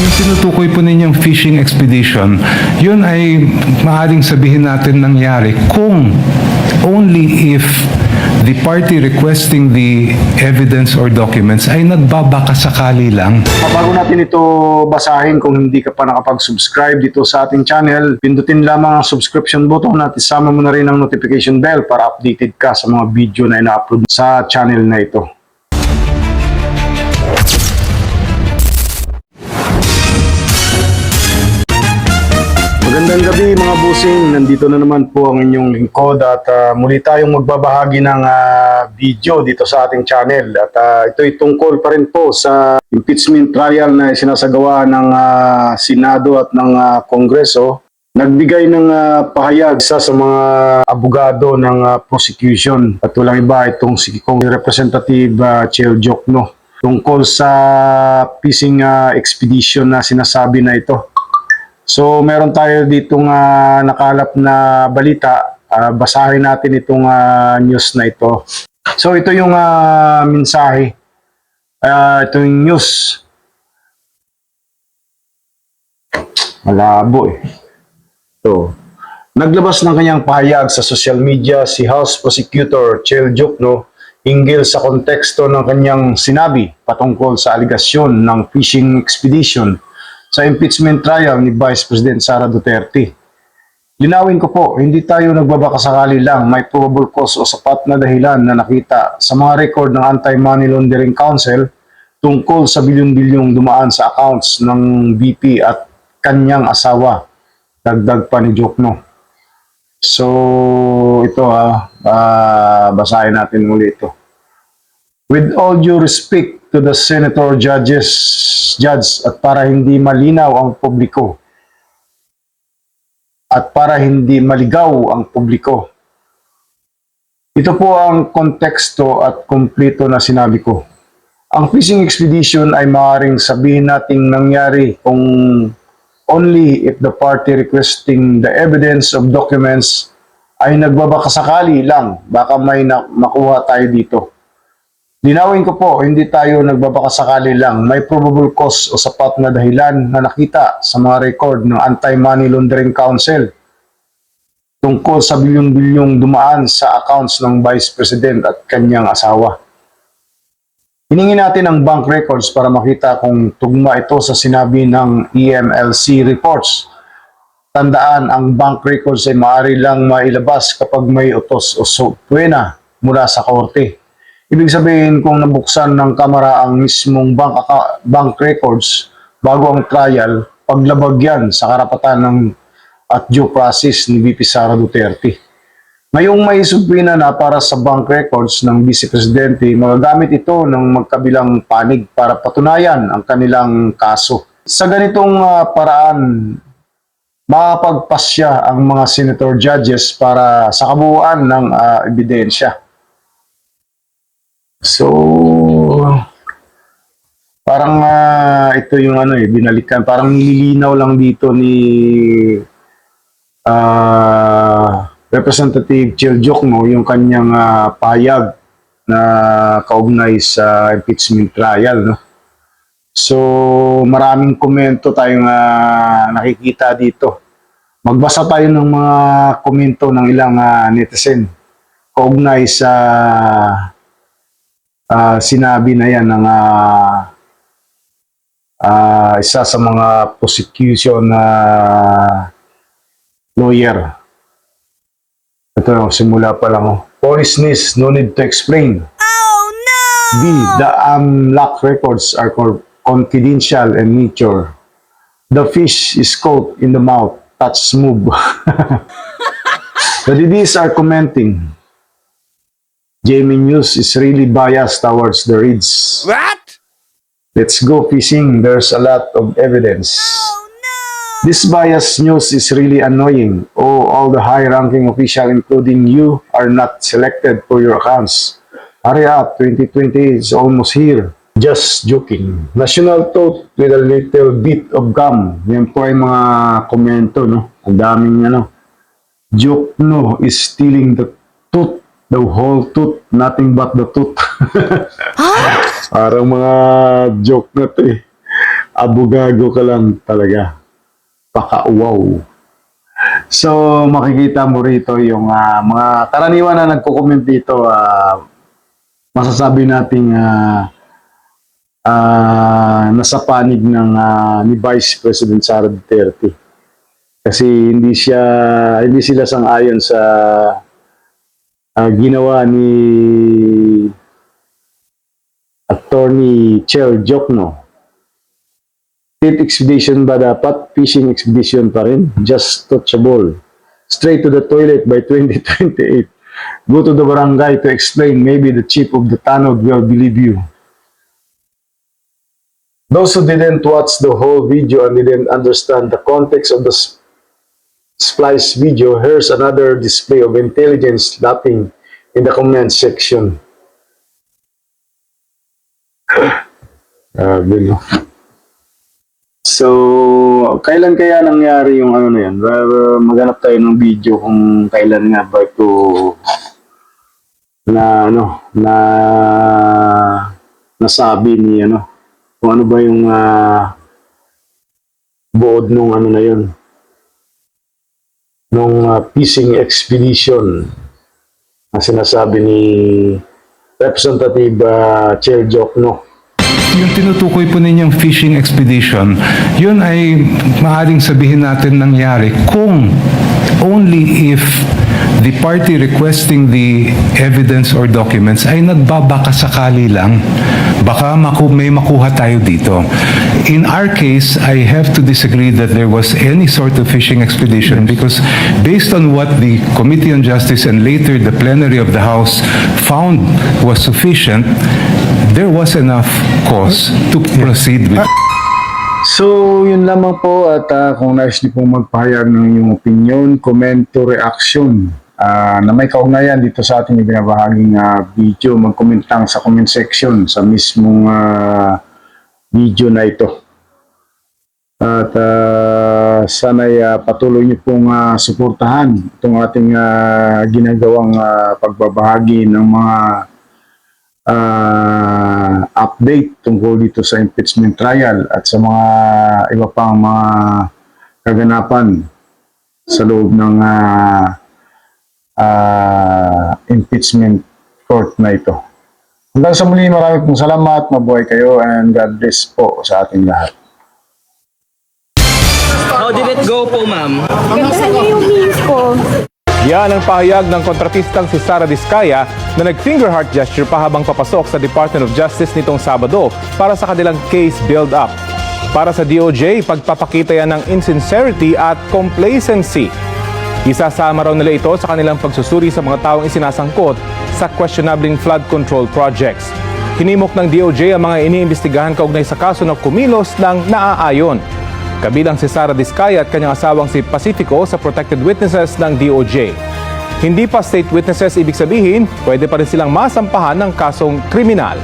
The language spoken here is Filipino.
Yung tinutukoy po ninyong fishing expedition, yun ay maaaring sabihin natin nangyari kung only if the party requesting the evidence or documents ay nagbabakasakali lang. Bago natin ito basahin, kung hindi ka pa nakapag-subscribe dito sa ating channel, pindutin lamang ang subscription button at isama mo na rin ang notification bell para updated ka sa mga video na ina-upload sa channel na ito. Magandang gabi mga busing, nandito na naman po ang inyong lingkod at muli tayong magbabahagi ng video dito sa ating channel. At ito'y tungkol pa rin po sa impeachment trial na sinasagawa ng Senado at ng Kongreso. Nagbigay ng pahayag sa mga abogado ng prosecution at walang iba itong si Representative Chel Jokno tungkol sa fishing expedition na sinasabi na ito. So meron tayo ditong nakalap na balita, basahin natin itong news na ito. So ito yung mensahe, ito yung news. Malabo eh. So, naglabas ng kanyang pahayag sa social media si House Prosecutor Chel Jokno hinggil sa konteksto ng kanyang sinabi patungkol sa aligasyon ng fishing expedition sa impeachment trial ni Vice President Sara Duterte. Linawin ko po, hindi tayo nagbabakasakali lang, may probable cause o sapat na dahilan na nakita sa mga record ng Anti-Money Laundering Council tungkol sa bilyon-bilyong dumaan sa accounts ng VP at kanyang asawa. Dagdag pa ni Jokno. So, ito basahin natin muli ito. With all due respect to the senator judge at para hindi malinaw ang publiko at para hindi maligaw ang publiko. Ito po ang konteksto at kumpleto na sinabi ko. Ang fishing expedition ay maaaring sabihin nating nangyari kung only if the party requesting the evidence of documents ay nagbabakasakali lang, baka may makuha tayo dito. Linawin ko po, hindi tayo nagbabakasakali lang. May probable cause o sapat na dahilan na nakita sa mga record ng Anti-Money Laundering Council tungkol sa bilyon-bilyong dumaan sa accounts ng Vice President at kanyang asawa. Hiningi natin ang bank records para makita kung tugma ito sa sinabi ng EMLC reports. Tandaan, ang bank records ay maaari lang mailabas kapag may utos o subpoena mula sa korte. Ibig sabihin, kung nabuksan ng kamera ang mismong bank records bago ang trial, paglabag yan sa karapatan ng at due process ni VP Sara Duterte. Ngayong may subpoena na para sa bank records ng Vice Presidente, magagamit ito ng magkabilang panig para patunayan ang kanilang kaso. Sa ganitong paraan, makapagpasya ang mga senator judges para sa kabuuan ng ebidensya. So, parang ito yung binalikan, parang nililinaw lang dito ni Representative Chel Jokno yung kanyang pahayag na kaugnay sa impeachment trial. No? So, maraming komento tayong nakikita dito. Magbasa tayo ng mga komento ng ilang netizen kaugnay sa sinabi na yan ng isa sa mga prosecution lawyer. Ito, simula pa lang. Poisonous, no need to explain. Oh no! B. The AMLAC records are confidential in nature. The fish is caught in the mouth. Touch smooth. The DDs are commenting. Jamie News is really biased towards the Reeds. What? Let's go fishing. There's a lot of evidence. Oh no! This biased news is really annoying. Oh, all the high-ranking officials, including you, are not selected for your accounts. Hurry up, 2020 is almost here. Just joking. National toast with a little bit of gum. Yan po ay mga komento, no? Ang daming Jokno is stealing the tooth. The whole tooth, nothing but the tooth. Parang mga joke na to eh. Abogado ka lang talaga. Paka-wow. So, makikita mo rito yung mga karaniwan na nagko-comment dito, masasabi nating nasa panig ng ni Vice President Sara Duterte. Kasi hindi sila sang-ayon sa ginawa ni Attorney Chair Jokno. State expedition ba dapat? Fishing expedition pa rin? Just touchable. Straight to the toilet by 2028. Go to the barangay to explain. Maybe the chief of the tanod will believe you. Those who didn't watch the whole video and didn't understand the context of the Splice video, here's another display of intelligence lapping in the comment section. No? So, kailan kaya nangyari yung ano na yan? Maghanap tayo ng video kung kailan nga ba ito nasabi ni kung ano ba yung buod nung ano na yun, nung fishing expedition na sinasabi ni Representative Chair Jokno. Yung tinutukoy po ninyong fishing expedition, yun ay maaaring sabihin natin nangyari kung only if the party requesting the evidence or documents ay nagbabakasakali lang, baka may makuha tayo dito. In our case, I have to disagree that there was any sort of fishing expedition because based on what the Committee on Justice and later the plenary of the House found was sufficient, there was enough cause to proceed with. So, yun lamang po at kung nais niyo pong magpahayag ng inyong opinion, comment to reaction na may kaugnayan dito sa ating ibinabahaging video, mag-comment lang sa comment section sa mismong video na ito. At sana'y patuloy niyo pong suportahan itong ating ginagawang pagbabahagi ng mga update tungkol dito sa impeachment trial at sa mga iba pang mga kaganapan sa loob ng impeachment court na ito. Hanggang sa muli, marami pong salamat, mabuhay kayo, and God bless po sa ating lahat. How did it go po, ma'am? Ganda niyo yung memes ko. Yan ang pahayag ng kontratistang si Sara Diskaya na nag-finger heart gesture pa habang papasok sa Department of Justice nitong Sabado para sa kanilang case build-up. Para sa DOJ, pagpapakita yan ng insincerity at complacency. Isasama raw nila ito sa kanilang pagsusuri sa mga taong isinasangkot sa questionabling flood control projects. Hinimok ng DOJ ang mga iniimbestigahan kaugnay sa kaso na kumilos ng naaayon. Kabilang si Sara Diskaya at kanyang asawang si Pacifico sa protected witnesses ng DOJ. Hindi pa state witnesses ibig sabihin, pwede pa rin silang masampahan ng kasong kriminal.